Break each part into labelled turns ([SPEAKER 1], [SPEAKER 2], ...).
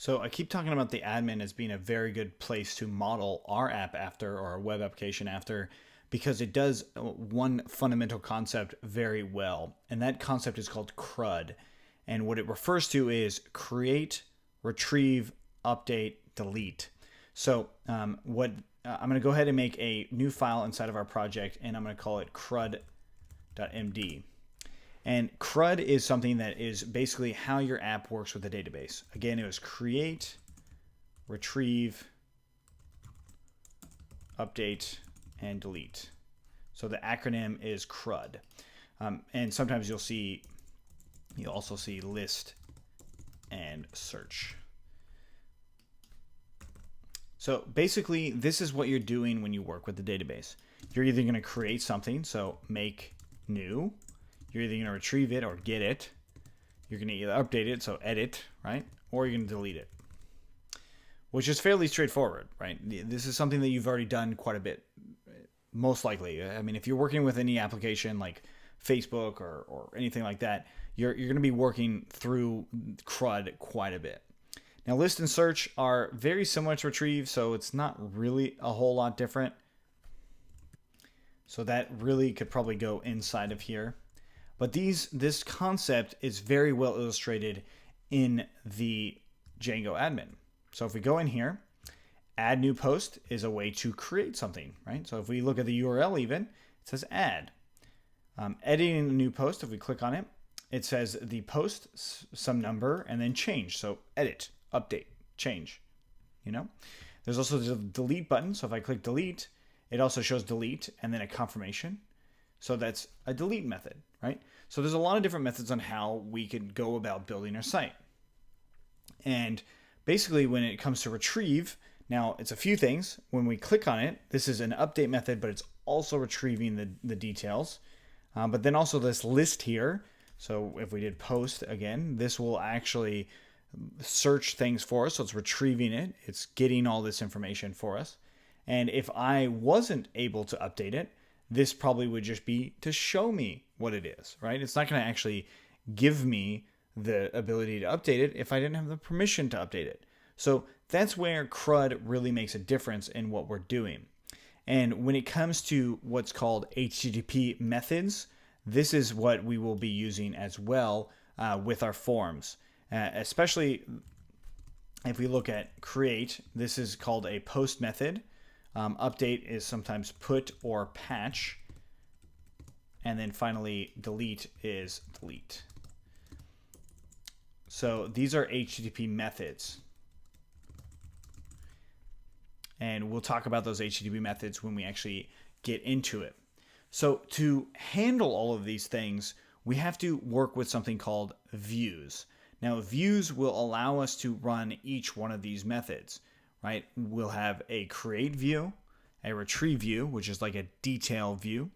[SPEAKER 1] So I keep talking about the admin as being a very good place to model our app after, or our web application after, because it does one fundamental concept very well. And that concept is called Crud. And what it refers to is create, retrieve, update, delete. So I'm going to go ahead and make a new file inside of our project, and I'm going to call it crud.md. And CRUD is something that is basically how your app works with the database. Again, it was create, retrieve, update, and delete. So the acronym is CRUD. And sometimes you'll also see list and search. So basically, this is what you're doing when you work with the database. You're either going to create something, so make new. You're either going to retrieve it or get it. You're going to either update it, so edit, right? Or you're going to delete it, which is fairly straightforward, right? This is something that you've already done quite a bit, most likely. I mean, if you're working with any application like Facebook or anything like that, you're going to be working through CRUD quite a bit. Now, list and search are very similar to retrieve, so it's not really a whole lot different. So that really could probably go inside of here. But this concept is very well illustrated in the Django admin. So if we go in here, add new post is a way to create something, right? So if we look at the URL even, it says add. Editing a new post, if we click on it, it says the post, some number, and then change. So edit, update, change, There's also the delete button. So if I click delete, it also shows delete and then a confirmation. So that's a delete method, right? So there's a lot of different methods on how we could go about building our site. And basically when it comes to retrieve, now it's a few things. When we click on it, this is an update method, but it's also retrieving the details. But then also this list here. So if we did post again, this will actually search things for us. So it's retrieving it. It's getting all this information for us. And if I wasn't able to update it, this probably would just be to show me what it is, right? It's not going to actually give me the ability to update it if I didn't have the permission to update it. So that's where CRUD really makes a difference in what we're doing. And when it comes to what's called HTTP methods, this is what we will be using as well with our forms, especially if we look at create. This is called a post method. Update is sometimes put or patch. And then finally, delete is delete. So these are HTTP methods. And we'll talk about those HTTP methods when we actually get into it. So to handle all of these things, we have to work with something called views. Now, views will allow us to run each one of these methods, right? We'll have a create view, a retrieve view, which is like a detail view.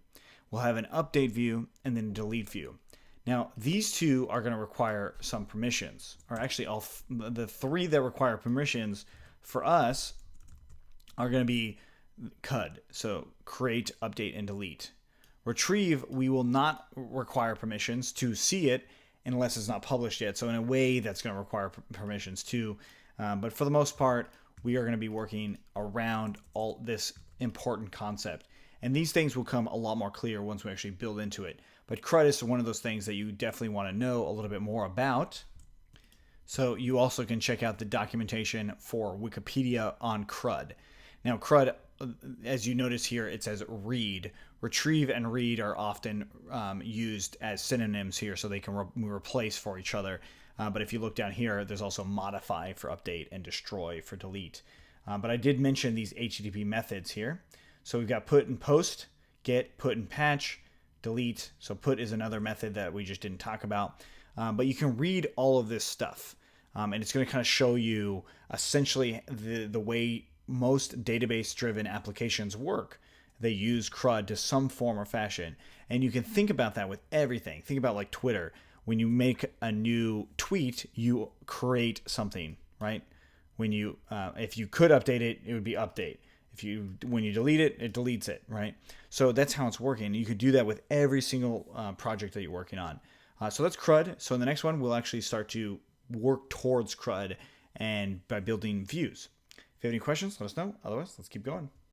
[SPEAKER 1] We'll have an update view, and then a delete view. Now, these two are going to require some permissions, or actually the three that require permissions for us are going to be CUD, so create, update, and delete. Retrieve, we will not require permissions to see it unless it's not published yet. So in a way, that's going to require permissions too. But for the most part, we are going to be working around all this important concept. And these things will come a lot more clear once we actually build into it. But CRUD is one of those things that you definitely want to know a little bit more about. So you also can check out the documentation for Wikipedia on CRUD. Now, CRUD, as you notice here, it says read. Retrieve and read are often used as synonyms here, so they can replace for each other. But if you look down here, there's also modify for update and destroy for delete. But I did mention these HTTP methods here. So we've got put and post, get, put and patch, delete. So put is another method that we just didn't talk about. But you can read all of this stuff. And it's going to kind of show you essentially the way most database-driven applications work. They use CRUD to some form or fashion. And you can think about that with everything. Think about like Twitter. When you make a new tweet, you create something, right? When you, if you could update it, it would be update. When you delete it, it deletes it, right? So that's how it's working. You could do that with every single project that you're working on. So that's CRUD. So in the next one, we'll actually start to work towards CRUD and by building views. If you have any questions, let us know. Otherwise, let's keep going.